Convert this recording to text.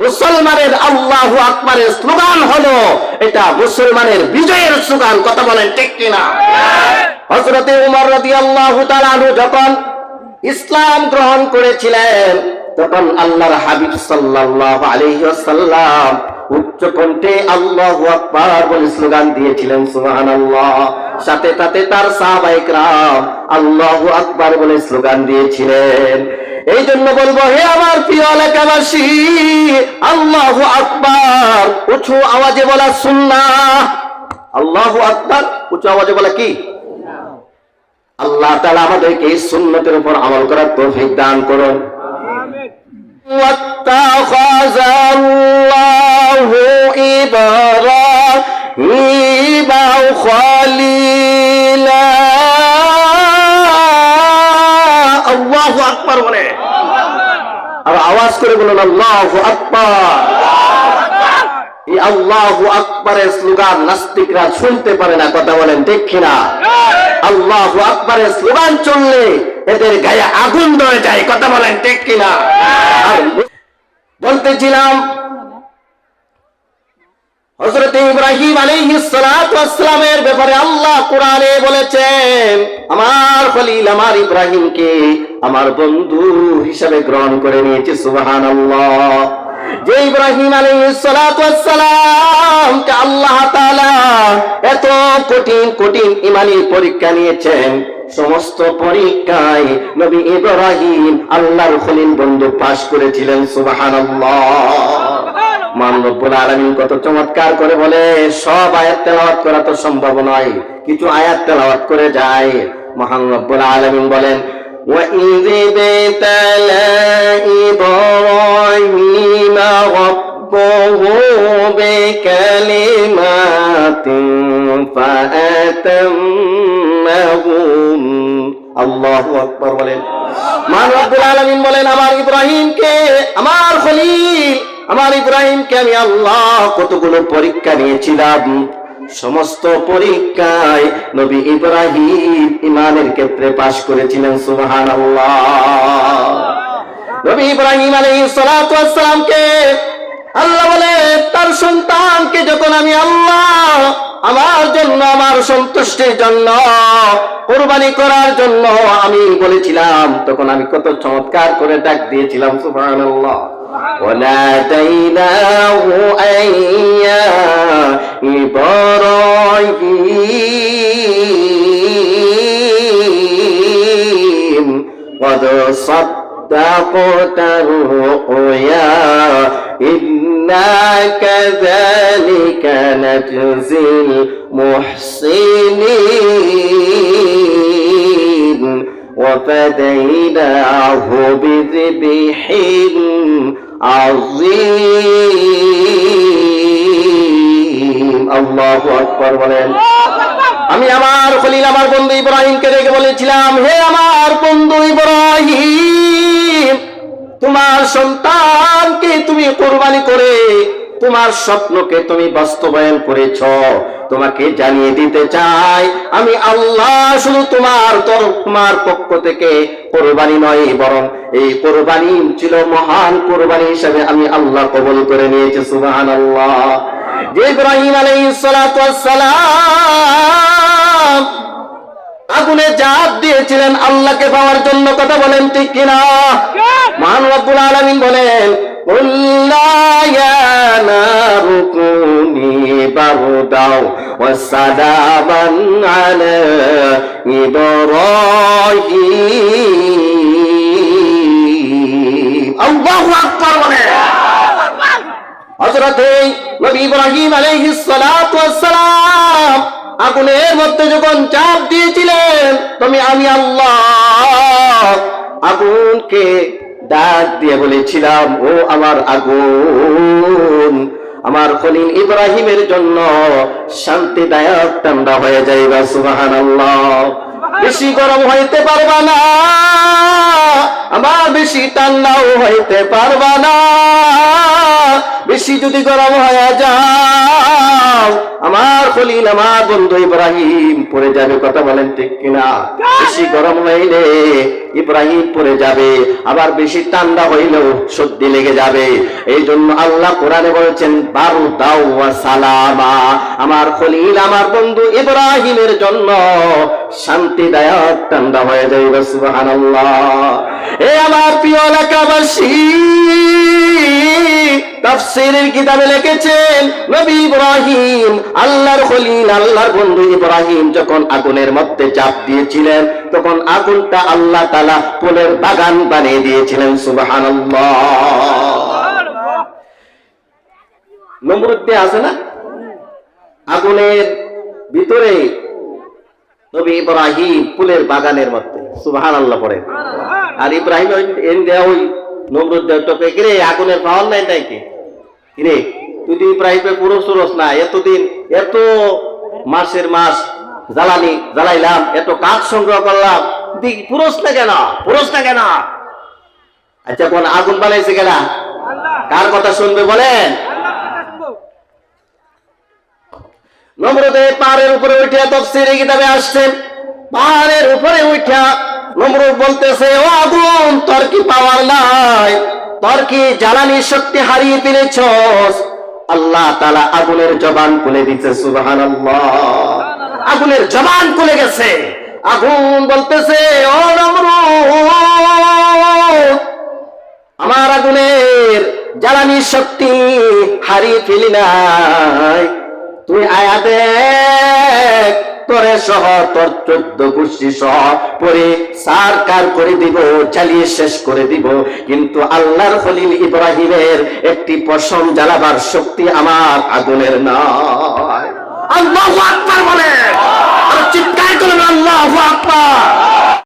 মুসলমানের আল্লাহু আকবারের স্লোগান হলো এটা মুসলমানের বিজয়ের স্লোগান। কথা বলেন ঠিক কিনা? হযরতে উমর রাদিয়াল্লাহু তাআলা আনহু যখন ইসলাম গ্রহণ করেছিলেন তখন আল্লাহর হাবিব সাল্লাল্লাহু আলাইহি ওয়াসাল্লাম উচ্চ কণ্ঠে আল্লাহু আকবার বলে স্লোগান দিয়েছিলেন, সুবহানাল্লাহ। সাথে সাথে তার সাহাবায়ে কেরাম আল্লাহু আকবার বলে স্লোগান দিয়েছিলেন। এই জন্য বলবো, হে আমার প্রিয় এলাকাবাসী, আল্লাহু আকবার উঁচু আওয়াজে বলা সুন্নাহ। আল্লাহু আকবার উঁচু আওয়াজে বলা কি? আল্লাহ তাআলা আমাদেরকে এই সুন্নতের উপর আমল করার তৌফিক দান করুন। আমিন। ওয়াত্তাখাযাল্লাহু ইব্রাহিমা খলিলা। আল্লাহু আকবার বলে, আর আওয়াজ করে বলুন আল্লাহু আকবার। এই আল্লাহু আকবারের স্লোগান নাস্তিকরা শুনতে পারে না। কথা বলেন ঠিক কিনা? আল্লাহু আকবারের স্লোগান চললে এদের গায়ে আগুন ধরে যায়। কথা বলেন ঠিক কিনা? বলতেছিলাম হযরত ইব্রাহিম আলাইহিস সালাতু ওয়াস সালামের ব্যাপারে আল্লাহ কোরআনে বলেছেন, আমার খলিল আমার ইব্রাহিমকে আমার বন্ধু হিসেবে গ্রহণ করে নিয়েছে। সুবহানাল্লাহ। যে ইব্রাহিম আলাইহিস সালাতু ওয়াস সালাম কে আল্লাহ তাআলা এত কঠিন কঠিন ঈমানী পরীক্ষা নিয়েছেন, সমস্ত পরীক্ষায় নবী ইব্রাহিম আল্লাহর খলিল বন্ধু পাশ করেছিলেন। সুবহানাল্লাহ। মান রব্বুল আলামিন কত চমৎকার করে বলে, সব আয়াত তেলাওয়াত করা তো সম্ভব নয়, কিছু আয়াত তেলাওয়াত করে যায়। মহান রব্বুল আলামিন বলেন, وَإِذِ ابْتَلَى إِبْرَاهِيمَ رَبُّهُ بِكَلِمَاتٍ فَأَتَمَّهُنَّ। আল্লাহু আকবার বলেন। মহান রব্বুল আলামিন বলেন, আমার ইব্রাহিমকে আমার খলিল আমার ইব্রাহিমকে আমি আল্লাহ কতগুলো পরীক্ষা নিয়েছিলাম, সমস্ত পরীক্ষায় নবী ইব্রাহিম ঈমানের ক্ষেত্রে পাশ করেছিলেন। সুবহানাল্লাহ। নবী ইব্রাহিম আলাইহিস সালাতু ওয়াস সালামকে আল্লাহ বলে, তার সন্তানকে যখন আমি আল্লাহ আমার জন্য আমার সন্তুষ্টির জন্য কুরবানি করার জন্য আমি বলেছিলাম, তখন আমি কত চমৎকার করে ডাক দিয়েছিলাম। সুবহানাল্লাহ। وَنَادَيْنَاهُ أَن يَا إِبْرَاهِيمُ قَدْ صَدَّقْتَ الرُّؤْيَا إِنَّا كَذَلِكَ نَجْزِي الْمُحْسِنِينَ وَفَدَيْنَاهُ بِذِبْحٍ عَظِيمٍ। আল্লাহু আকবার বলেন। আমি আমার খলিল আমার বন্ধু ইব্রাহিমকে ডেকে বলেছিলাম, হে আমার বন্ধু ইব্রাহিম, তোমার সন্তানকে তুমি কুরবানি করে তোমার স্বপ্নকে তুমি বাস্তবায়ন করেছ। তোমাকে জানিয়ে দিতে চাই, আমি আল্লাহ শুধু তোমার পক্ষ থেকে কুরবানি নয়, বরং এই কুরবানি ছিল মহান কুরবানি হিসেবে আমি আল্লাহ কবুল করে নিয়েছি। সুবহানাল্লাহ। যে ইব্রাহিম আলাইহিস সালাতু ওয়াস সালাম আগুনে ঝাঁপ দিয়েছিলেন আল্লাহকে পাওয়ার জন্য। কথা বলেন ঠিক কিনা? মহান রব্বুল আলামিন বলেন, قُلْ لَا يَا نَارُ كُونِي بَرْدًا وَسَلَامًا عَلَى إِبْرَاهِيمَ। আল্লাহু আকবার বলেন। হযরত নবী ইব্রাহিম আলাইহিস সালাতু ওয়াস সালাম আগুনের মধ্যে যখন চাপ দিয়েছিলেন, আমি আল্লাহ আগুনকে ডাক দিয়ে বলেছিলাম, ও আমার আগুন, আমার খলিল ইব্রাহিমের জন্য শান্তিদায়ক ঠান্ডা হয়ে যাইবা। সুবহানাল্লাহ। বেশি গরম হইতে পারবা না, আমার বেশি ঠান্ডাও হইতে পারবা না। বেশি যদি গরম হয়ে যাও আমার খলিল আমার বন্ধু ইব্রাহিম পড়ে যাবে। কথা বলেন ঠিক কিনা? বেশি গরম হইলে ইব্রাহিম পড়ে যাবে, আবার বেশি ঠান্ডা হইলেও সর্দি লেগে যাবে। এই জন্য আল্লাহ কোরআনে বলেছেন বারুদাও ওয়া সালামা, আমার খলিল আমার বন্ধু ইব্রাহিমের জন্য শান্তিদায়ক ঠান্ডা হয়ে যাবে। সুবহানাল্লাহ। এ আমার প্রিয় এলাকাবাসী, তাফসীরের কিতাবে লিখেছেন নবী ইব্রাহিম আল্লাহর খলিল আল্লাহর বন্ধু ইব্রাহিম যখন আগুনের মধ্যে চাপ দিয়েছিলেন, তখন আগুনটা আল্লাহ তাআলা ফুলের বাগান বানিয়ে দিয়েছিলেন। সুবহানাল্লাহ। নমরুদে আছে না আগুনের ভিতরে, নবী ইব্রাহিম ফুলের বাগানের মধ্যে। সুবহানাল্লাহ পড়ে। আর ইব্রাহিম ওই নমরুদ দেবটাকে কিরে আগুনের পাওয়ার নাই নাকি? কিরে তুই তো ইব্রাহিমের পুরো সুরস না, এতদিন এত মাসের মাস জ্বালাইলাম, এত কাঠ সংগ্রহ করলাম, পুরস না কেন? পুরস না কেন? আচ্ছা কোন আগুন বানাইছে কেনা? কার কথা শুনবে বলেন? নমরুদের পাহাড়ের উপরে উঠে তাফসীরে কিতাবে আসছেন, পাহাড়ের উপরে উঠা নমরুদ বলতেছে, ও আগুন তোর কি পাওয়ার নাই? তোর কি জ্বালানি শক্তি হারিয়ে ফেলেছস? আল্লাহ তাআলা আগুনের জবান খুলে দিয়েছে। সুবহানাল্লাহ। আগুনের জবান খুলে গেছে। আগুন বলতেছে, ও নমরুদ, আমার আগুনের জ্বালানি শক্তি হারিয়ে ফেলি নাই, তুই আয়া দেখ তোরে সহ তোর 14 গোষ্ঠী সহ পরে সারকার করে দিব, চালিয়ে শেষ করে দিব, কিন্তু আল্লাহর খলিল ইব্রাহিমের একটি পশম জ্বালাবার শক্তি আমার আগুনের নাই। আল্লাহু আকবার বলেন, আর চিৎকার করুন আল্লাহু আকবার।